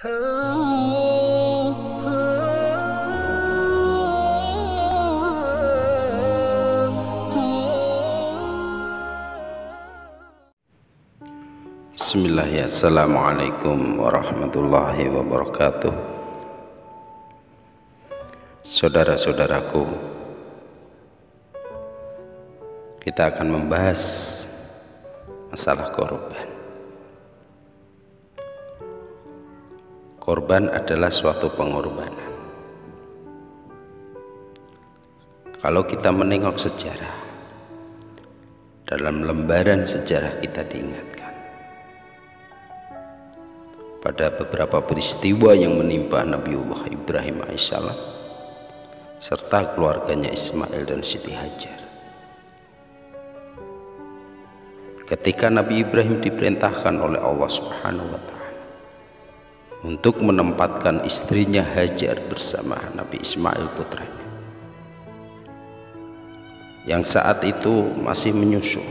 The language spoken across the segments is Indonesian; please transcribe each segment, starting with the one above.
Bismillah, assalamualaikum warahmatullahi wabarakatuh. Saudara-saudaraku, kita akan membahas masalah korban. Korban adalah suatu pengorbanan. Kalau kita menengok sejarah, dalam lembaran sejarah kita diingatkan pada beberapa peristiwa yang menimpa Nabiullah Ibrahim alaihissalam serta keluarganya Ismail dan Siti Hajar. Ketika Nabi Ibrahim diperintahkan oleh Allah Subhanahu wa Ta'ala untuk menempatkan istrinya Hajar bersama Nabi Ismail putranya yang saat itu masih menyusu,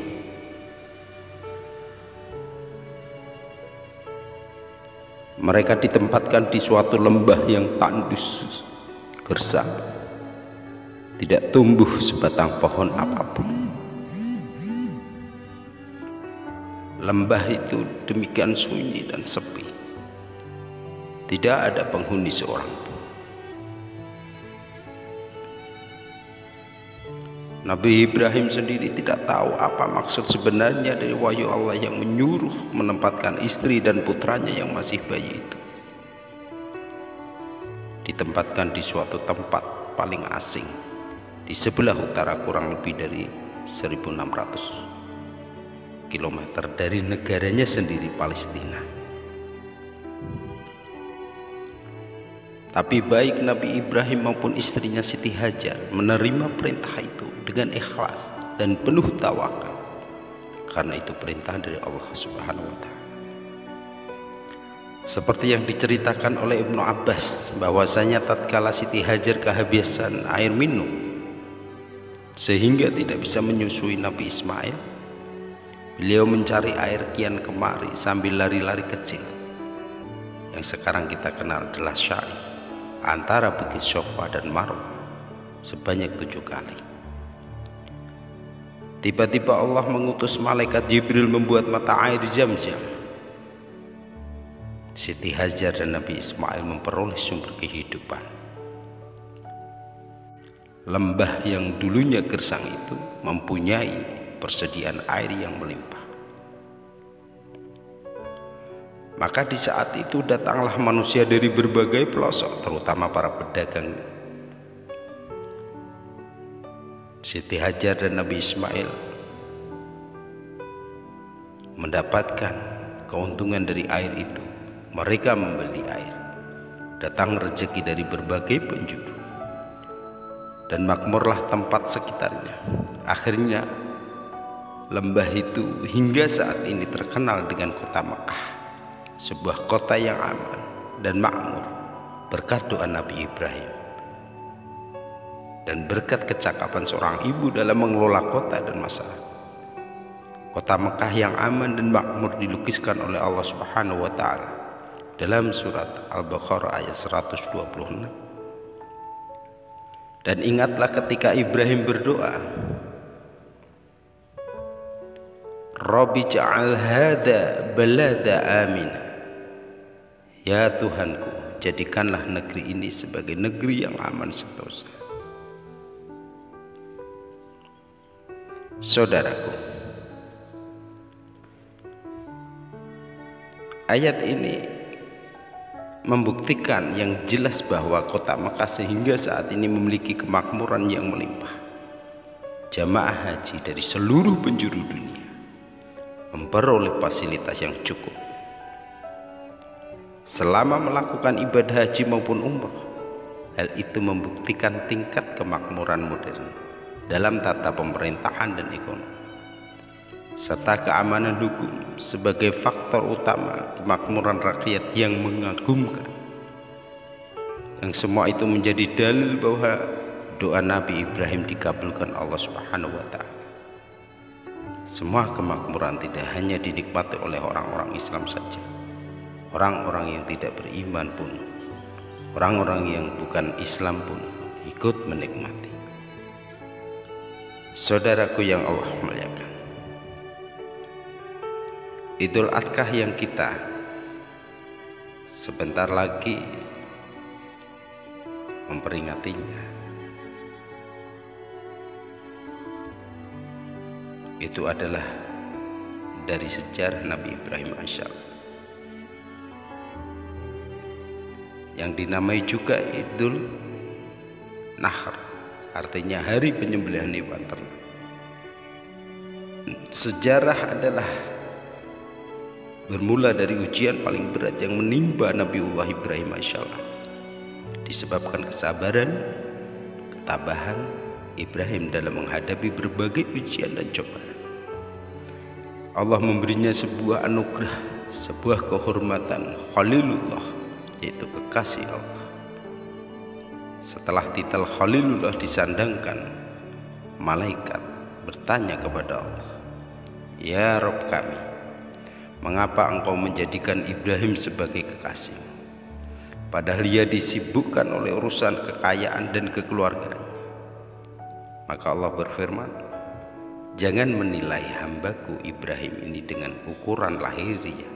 mereka ditempatkan di suatu lembah yang tandus, gersang, tidak tumbuh sebatang pohon apapun. Lembah itu demikian sunyi dan sepi, tidak ada penghuni seorang pun. Nabi Ibrahim sendiri tidak tahu apa maksud sebenarnya dari wahyu Allah yang menyuruh menempatkan istri dan putranya yang masih bayi itu ditempatkan di suatu tempat paling asing di sebelah utara, kurang lebih dari 1600 km dari negaranya sendiri, Palestina. Tapi baik Nabi Ibrahim maupun istrinya Siti Hajar menerima perintah itu dengan ikhlas dan penuh tawakal, karena itu perintah dari Allah Subhanahu wa Ta'ala. Seperti yang diceritakan oleh Ibnu Abbas bahwasanya tatkala Siti Hajar kehabisan air minum sehingga tidak bisa menyusui Nabi Ismail, beliau mencari air kian kemari sambil lari-lari kecil yang sekarang kita kenal adalah Syai, antara Bukit Sofa dan Marwa sebanyak 7 kali. Tiba-tiba Allah mengutus malaikat Jibril membuat mata air Zam-Zam. Siti Hajar dan Nabi Ismail memperoleh sumber kehidupan. Lembah yang dulunya gersang itu mempunyai persediaan air yang melimpah. Maka di saat itu datanglah manusia dari berbagai pelosok, terutama para pedagang. Siti Hajar dan Nabi Ismail mendapatkan keuntungan dari air itu. Mereka membeli air. Datang rezeki dari berbagai penjuru, dan makmurlah tempat sekitarnya. Akhirnya lembah itu hingga saat ini terkenal dengan kota Mekah, sebuah kota yang aman dan makmur berkat doa Nabi Ibrahim dan berkat kecakapan seorang ibu dalam mengelola kota dan masyarakat. Kota Mekah yang aman dan makmur dilukiskan oleh Allah Subhanahu wa Ta'ala dalam surat Al-Baqarah ayat 126. Dan ingatlah ketika Ibrahim berdoa, Rabbi ja'al hadha balada amina, ya Tuhanku, jadikanlah negeri ini sebagai negeri yang aman sentosa. Saudaraku, ayat ini membuktikan yang jelas bahwa kota Mekah sehingga saat ini memiliki kemakmuran yang melimpah. Jamaah haji dari seluruh penjuru dunia memperoleh fasilitas yang cukup selama melakukan ibadah haji maupun umroh. Hal itu membuktikan tingkat kemakmuran modern dalam tata pemerintahan dan ekonomi, serta keamanan hukum sebagai faktor utama kemakmuran rakyat yang mengagumkan. Yang semua itu menjadi dalil bahwa doa Nabi Ibrahim dikabulkan Allah Subhanahu wa Ta'ala. Semua kemakmuran tidak hanya dinikmati oleh orang-orang Islam saja, orang-orang yang tidak beriman pun, orang-orang yang bukan Islam pun ikut menikmati. Saudaraku yang Allah muliakan, Idul Adha yang kita sebentar lagi memperingatinya, itu adalah dari sejarah Nabi Ibrahim AS, yang dinamai juga Idul Nahr, artinya hari penyembelihan hewan ternak. Sejarah adalah bermula dari ujian paling berat yang menimpa Nabiullah Ibrahim AS, disebabkan kesabaran, ketabahan Ibrahim dalam menghadapi berbagai ujian dan cobaan. Allah memberinya sebuah anugerah, sebuah kehormatan Khalilullah, yaitu kekasih Allah. Setelah titel Khalilullah disandangkan, malaikat bertanya kepada Allah, "Ya Rabb kami, mengapa engkau menjadikan Ibrahim sebagai kekasih? Padahal ia disibukkan oleh urusan kekayaan dan kekeluargaan." Maka Allah berfirman, "Jangan menilai hambaku Ibrahim ini dengan ukuran lahiriah.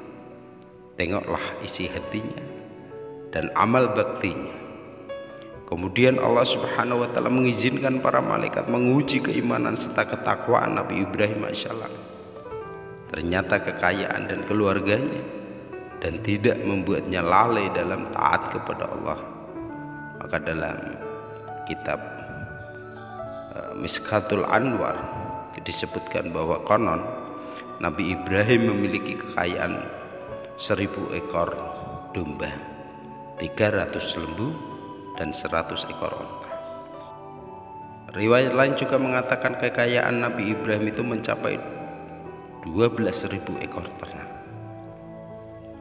Tengoklah isi hatinya dan amal baktinya." Kemudian Allah Subhanahu wa Ta'ala mengizinkan para malaikat menguji keimanan serta ketakwaan Nabi Ibrahim AS. Ternyata kekayaan dan keluarganya dan tidak membuatnya lalai dalam taat kepada Allah. Maka dalam kitab Miskatul Anwar disebutkan bahwa konon Nabi Ibrahim memiliki kekayaan 1000 ekor domba, 300 lembu, dan 100 ekor onta. Riwayat lain juga mengatakan kekayaan Nabi Ibrahim itu mencapai 12.000 ekor ternak,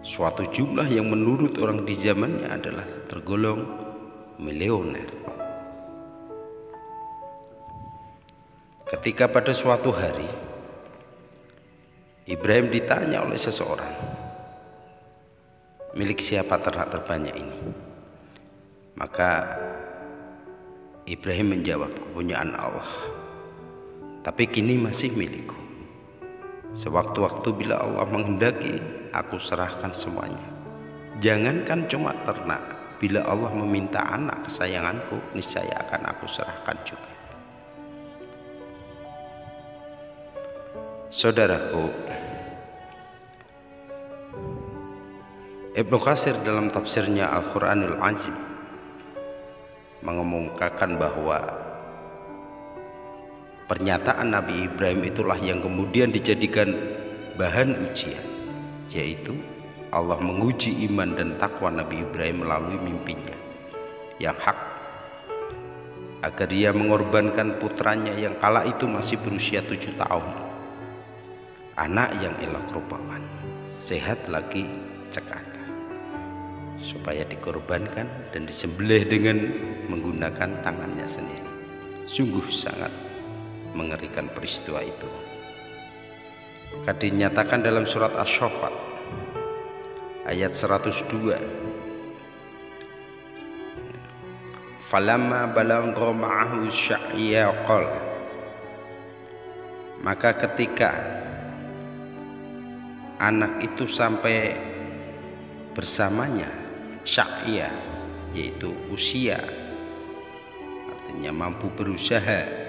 suatu jumlah yang menurut orang di zamannya adalah tergolong milioner. Ketika pada suatu hari Ibrahim ditanya oleh seseorang, "Milik siapa ternak terbanyak ini?" Maka Ibrahim menjawab, "Kepunyaan Allah, tapi kini masih milikku. Sewaktu-waktu bila Allah menghendaki, aku serahkan semuanya. Jangankan cuma ternak, bila Allah meminta anak kesayanganku, niscaya akan aku serahkan juga." Saudaraku, Ibnu Katsir dalam tafsirnya Al-Quranul Azim mengemukakan bahwa pernyataan Nabi Ibrahim itulah yang kemudian dijadikan bahan ujian, yaitu Allah menguji iman dan takwa Nabi Ibrahim melalui mimpinya yang hak, agar ia mengorbankan putranya yang kala itu masih berusia 7 tahun, anak yang elok rupawan, sehat lagi cekatan, supaya dikorbankan dan disembelih dengan menggunakan tangannya sendiri. Sungguh sangat mengerikan peristiwa itu. Maka dinyatakan dalam surat Asy-Syaffat ayat 102, "Falamma balagha ma'ahu sya'ya qala," maka ketika anak itu sampai bersamanya, sya'ya yaitu usia, artinya mampu berusaha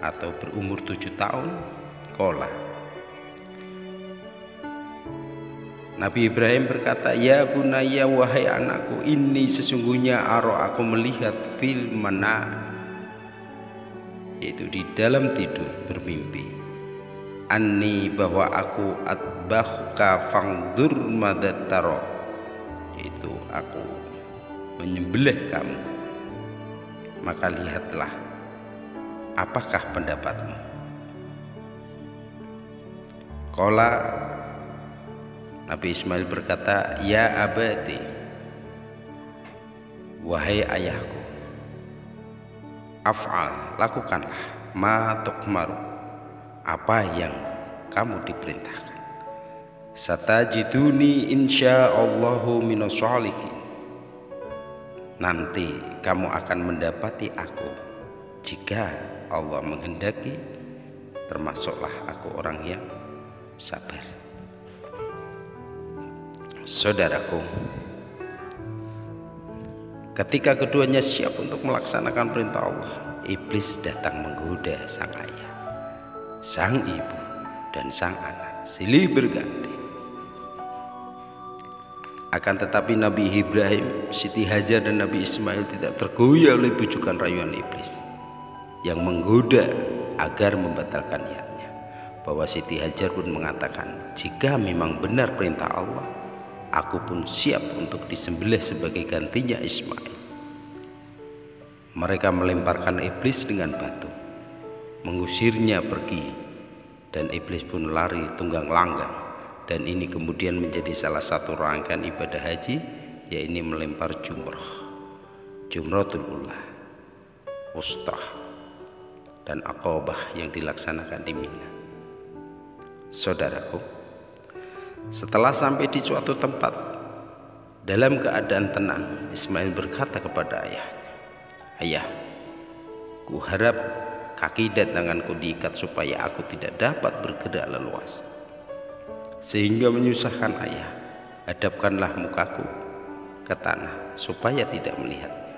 atau berumur 7 tahun, qala, Nabi Ibrahim berkata, "Ya bunayya, wahai anakku, ini sesungguhnya aku melihat fil mana," yaitu di dalam tidur bermimpi, "anni, bahwa aku atbahka fangdur madataro," yaitu aku menyembelih kamu, maka lihatlah apakah pendapatmu. Qala, Nabi Ismail berkata, "Ya abati, wahai ayahku, af'al, lakukanlah, ma tuqmaru, apa yang kamu diperintahkan." Satajiduni insyaallahu minas sholihin. Nanti kamu akan mendapati aku jika Allah menghendaki, termasuklah aku orang yang sabar. Saudaraku, ketika keduanya siap untuk melaksanakan perintah Allah, iblis datang menggoda sang ayah, sang ibu, dan sang anak silih berganti. Akan tetapi Nabi Ibrahim, Siti Hajar, dan Nabi Ismail tidak tergoyah oleh bujukan rayuan iblis yang menggoda agar membatalkan niatnya. Bahwa Siti Hajar pun mengatakan, jika memang benar perintah Allah, aku pun siap untuk disembelih sebagai gantinya Ismail. Mereka melemparkan iblis dengan batu, mengusirnya pergi, dan iblis pun lari tunggang langgang. Dan ini kemudian menjadi salah satu rangkaian ibadah haji, yaitu melempar jumrah, Jumratul Ula, Wustah, dan Aqabah yang dilaksanakan di Mina. Saudaraku, setelah sampai di suatu tempat dalam keadaan tenang, Ismail berkata kepada ayahnya, "Ayah, ku harap kaki dan tanganku diikat supaya aku tidak dapat bergerak leluasa, sehingga menyusahkan ayah. Hadapkanlah mukaku ke tanah supaya tidak melihatnya.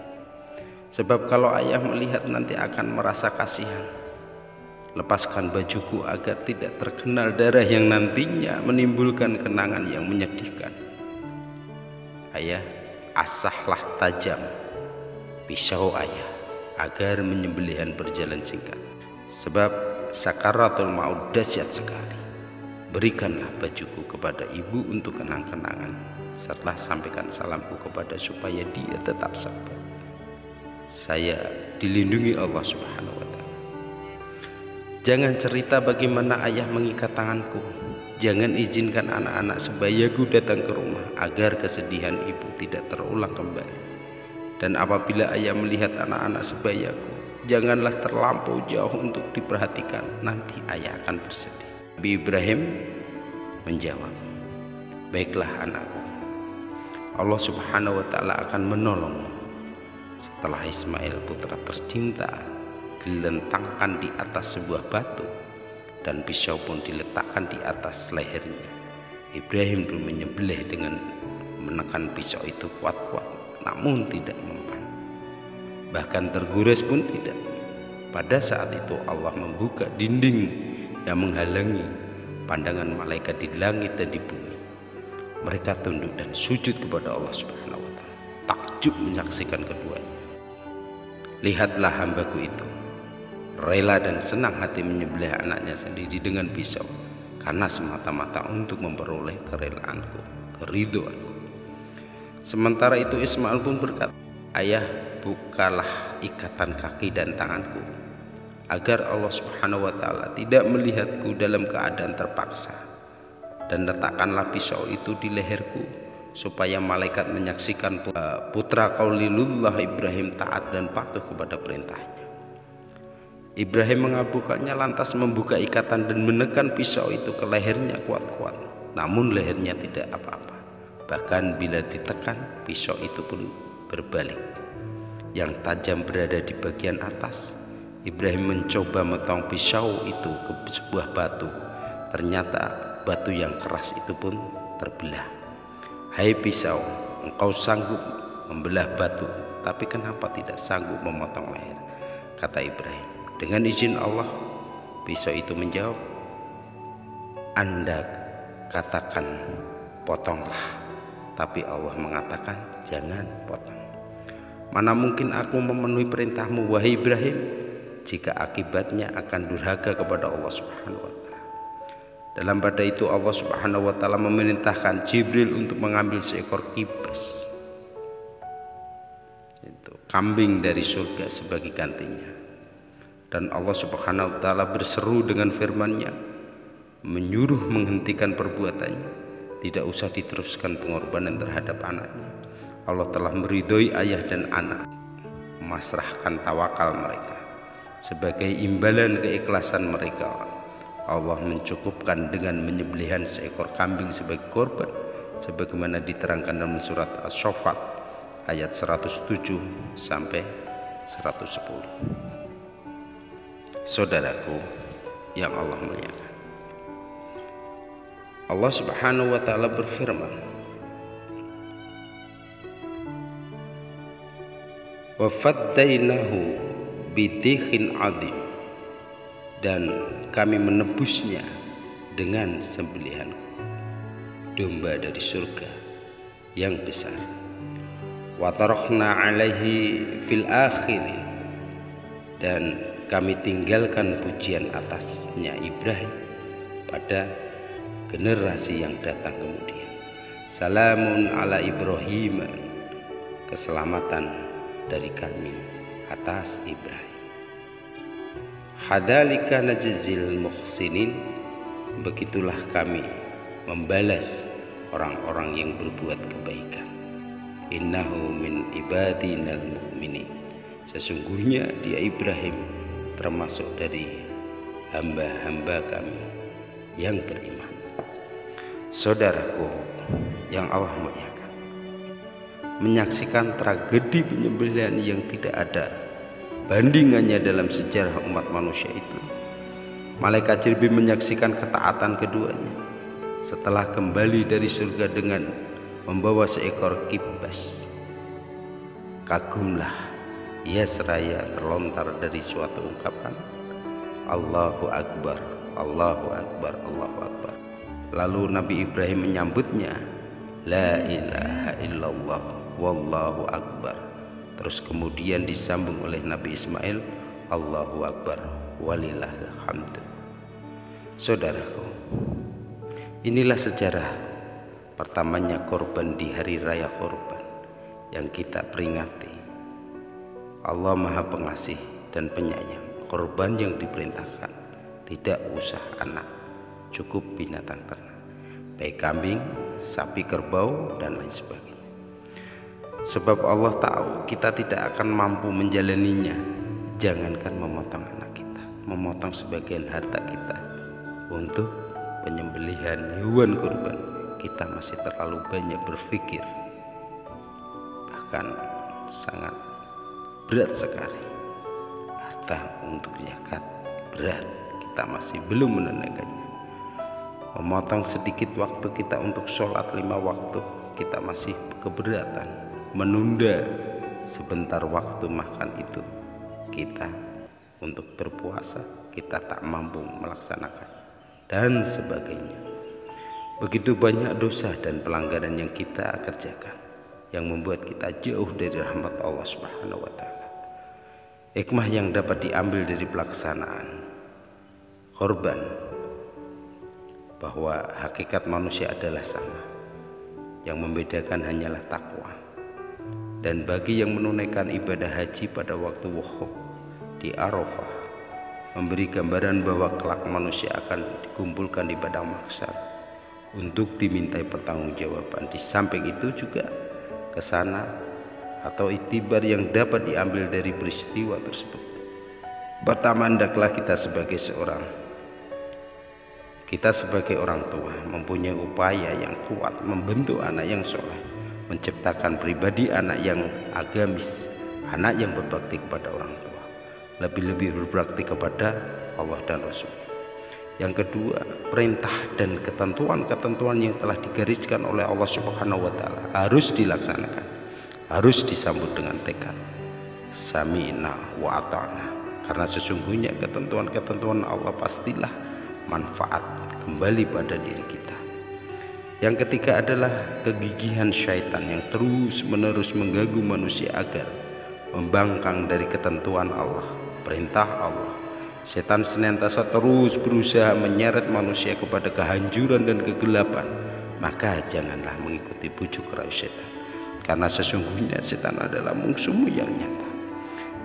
Sebab kalau ayah melihat nanti akan merasa kasihan. Lepaskan bajuku agar tidak terkenal darah yang nantinya menimbulkan kenangan yang menyedihkan. Ayah, asahlah tajam pisau ayah agar menyembelihan berjalan singkat. Sebab sakaratul maut dahsyat sekali. Berikanlah bajuku kepada ibu untuk kenang-kenangan, serta sampaikan salamku kepada supaya dia tetap sabar. Saya dilindungi Allah Subhanahu wa Ta'ala. Jangan cerita bagaimana ayah mengikat tanganku. Jangan izinkan anak-anak sebayaku datang ke rumah agar kesedihan ibu tidak terulang kembali. Dan apabila ayah melihat anak-anak sebayaku, janganlah terlampau jauh untuk diperhatikan. Nanti ayah akan bersedih." Nabi Ibrahim menjawab, "Baiklah anakku, Allah Subhanahu wa Ta'ala akan menolongmu." Setelah Ismail, putra tercinta, dilentangkan di atas sebuah batu dan pisau pun diletakkan di atas lehernya, Ibrahim pun menyembelih dengan menekan pisau itu kuat-kuat, namun tidak mempan, bahkan tergores pun tidak. Pada saat itu Allah membuka dinding yang menghalangi pandangan malaikat di langit dan di bumi. Mereka tunduk dan sujud kepada Allah Subhanahu wa Ta'ala, takjub menyaksikan keduanya. Lihatlah hambaku itu, rela dan senang hati menyembelih anaknya sendiri dengan pisau, karena semata-mata untuk memperoleh kerelaanku, keridhoanku. Sementara itu Ismail pun berkata, "Ayah, bukalah ikatan kaki dan tanganku, agar Allah Subhanahu wa Ta'ala tidak melihatku dalam keadaan terpaksa, dan letakkanlah pisau itu di leherku supaya malaikat menyaksikan putra Khalilullah Ibrahim taat dan patuh kepada perintahnya." Ibrahim mengabulkannya, lantas membuka ikatan dan menekan pisau itu ke lehernya kuat-kuat, namun lehernya tidak apa-apa. Bahkan bila ditekan, pisau itu pun berbalik. Yang tajam berada di bagian atas. Ibrahim mencoba metong pisau itu ke sebuah batu. Ternyata batu yang keras itu pun terbelah. "Hai pisau, engkau sanggup membelah batu, tapi kenapa tidak sanggup memotong leher?" kata Ibrahim. Dengan izin Allah, pisau itu menjawab, "Anda katakan potonglah, tapi Allah mengatakan jangan potong. Mana mungkin aku memenuhi perintahmu, wahai Ibrahim, jika akibatnya akan durhaka kepada Allah Subhanahu wa Ta'ala." Dalam pada itu Allah Subhanahu wa Ta'ala memerintahkan Jibril untuk mengambil seekor kibas, itu kambing dari surga, sebagai gantinya. Dan Allah Subhanahu wa Ta'ala berseru dengan firman-Nya, menyuruh menghentikan perbuatannya, tidak usah diteruskan pengorbanan terhadap anaknya. Allah telah meridhoi ayah dan anak, memasrahkan tawakal mereka sebagai imbalan keikhlasan mereka. Allah mencukupkan dengan menyembelihan seekor kambing sebagai korban, sebagaimana diterangkan dalam surat Asy-Syaffat ayat 107 sampai 110. Saudaraku yang Allah muliakan, Allah Subhanahu wa taala berfirman, wa faddainahu bidikhin adim, dan kami menebusnya dengan sembelihan domba dari surga yang besar. Wa tarakna alaihi fil akhirin, dan kami tinggalkan pujian atasnya Ibrahim pada generasi yang datang kemudian. Salamun ala Ibrahim, keselamatan dari kami atas Ibrahim. Hadzalika najzil muhsinin, begitulah kami membalas orang-orang yang berbuat kebaikan. Innahu min ibadinal mu'minin, sesungguhnya dia Ibrahim termasuk dari hamba-hamba kami yang beriman. Saudaraku yang Allah muliakan, menyaksikan tragedi penyembelihan yang tidak ada bandingannya dalam sejarah umat manusia itu, malaikat Jibril menyaksikan ketaatan keduanya setelah kembali dari surga dengan membawa seekor kibas. Kagumlah ia seraya terlontar dari suatu ungkapan, Allahu Akbar, Allahu Akbar, Allahu Akbar. Lalu Nabi Ibrahim menyambutnya, La ilaha illallah, wallahu akbar. Terus kemudian disambung oleh Nabi Ismail, Allahu Akbar, walillahil hamd. Saudaraku, inilah sejarah pertamanya korban di hari raya korban yang kita peringati. Allah Maha Pengasih dan Penyayang. Korban yang diperintahkan tidak usah anak, cukup binatang ternak, baik kambing, sapi, kerbau, dan lain sebagainya. Sebab Allah tahu kita tidak akan mampu menjalaninya. Jangankan memotong anak kita, memotong sebagian harta kita untuk penyembelihan hewan kurban, kita masih terlalu banyak berpikir, bahkan sangat berat sekali. Harta untuk zakat berat, kita masih belum menunaikannya. Memotong sedikit waktu kita untuk sholat 5 waktu, kita masih keberatan. Menunda sebentar waktu makan itu, kita untuk berpuasa kita tak mampu melaksanakan, dan sebagainya. Begitu banyak dosa dan pelanggaran yang kita kerjakan yang membuat kita jauh dari rahmat Allah Subhanahu wa taala. Hikmah yang dapat diambil dari pelaksanaan korban, bahwa hakikat manusia adalah sama, yang membedakan hanyalah takwa. Dan bagi yang menunaikan ibadah haji pada waktu wuquf di Arafah, memberi gambaran bahwa kelak manusia akan dikumpulkan di padang mahsyar untuk dimintai pertanggungjawaban. Di samping itu juga kesana atau iktibar yang dapat diambil dari peristiwa tersebut. Pertama, hendaklah kita sebagai orang tua mempunyai upaya yang kuat membentuk anak yang soleh, menciptakan pribadi anak yang agamis, anak yang berbakti kepada orang tua, lebih-lebih berbakti kepada Allah dan Rasul. Yang kedua, perintah dan ketentuan-ketentuan yang telah digariskan oleh Allah Subhanahu wa taala harus dilaksanakan, harus disambut dengan tekad sami'na wa ata'na, karena sesungguhnya ketentuan-ketentuan Allah pastilah manfaat kembali pada diri kita. Yang ketiga adalah kegigihan syaitan yang terus-menerus mengganggu manusia agar membangkang dari ketentuan Allah, perintah Allah. Setan senantiasa terus berusaha menyeret manusia kepada kehancuran dan kegelapan. Maka janganlah mengikuti bujuk rayu setan, karena sesungguhnya setan adalah musuhmu yang nyata.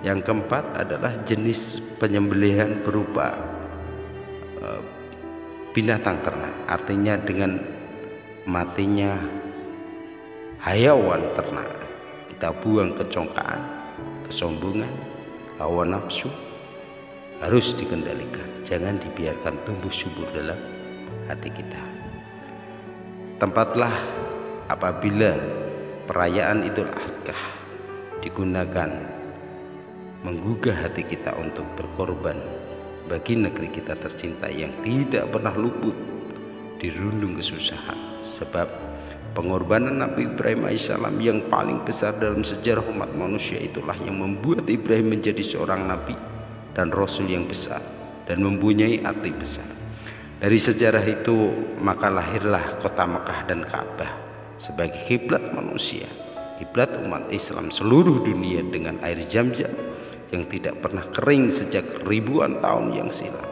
Yang keempat adalah jenis penyembelihan berupa binatang ternak, artinya dengan matinya hayawan ternak kita buang kecongkaan, kesombongan, hawa nafsu, harus dikendalikan, jangan dibiarkan tumbuh subur dalam hati kita. Tempatlah apabila perayaan Idul Adha digunakan menggugah hati kita untuk berkorban bagi negeri kita tercinta yang tidak pernah luput dirundung kesusahan. Sebab pengorbanan Nabi Ibrahim alaihissalam yang paling besar dalam sejarah umat manusia itulah yang membuat Ibrahim menjadi seorang nabi dan rasul yang besar dan mempunyai arti besar. Dari sejarah itu maka lahirlah kota Mekah dan Ka'bah sebagai kiblat manusia, kiblat umat Islam seluruh dunia dengan air Zam-Zam yang tidak pernah kering sejak ribuan tahun yang silam,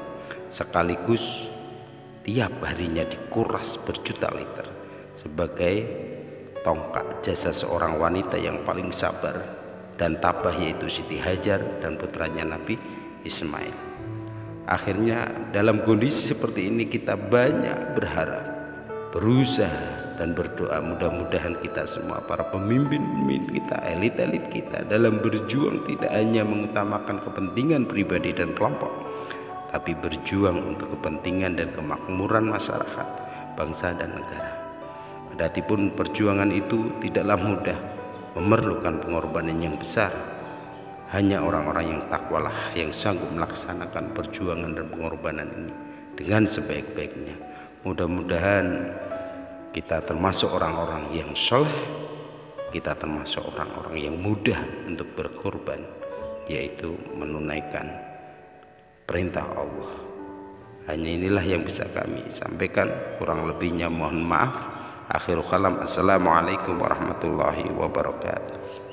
sekaligus tiap harinya dikuras berjuta liter sebagai tongkat jasa seorang wanita yang paling sabar dan tabah, yaitu Siti Hajar dan putranya Nabi Ismail. Akhirnya dalam kondisi seperti ini kita banyak berharap, berusaha dan berdoa mudah-mudahan kita semua, para pemimpin kita, elit-elit kita, dalam berjuang tidak hanya mengutamakan kepentingan pribadi dan kelompok, tapi berjuang untuk kepentingan dan kemakmuran masyarakat, bangsa dan negara. Kedatipun perjuangan itu tidaklah mudah, memerlukan pengorbanan yang besar. Hanya orang-orang yang takwalah yang sanggup melaksanakan perjuangan dan pengorbanan ini dengan sebaik-baiknya. Mudah-mudahan kita termasuk orang-orang yang soleh, kita termasuk orang-orang yang mudah untuk berkorban, yaitu menunaikan perintah Allah. Hanya inilah yang bisa kami sampaikan, kurang lebihnya mohon maaf. Akhirul kalam, assalamualaikum warahmatullahi wabarakatuh.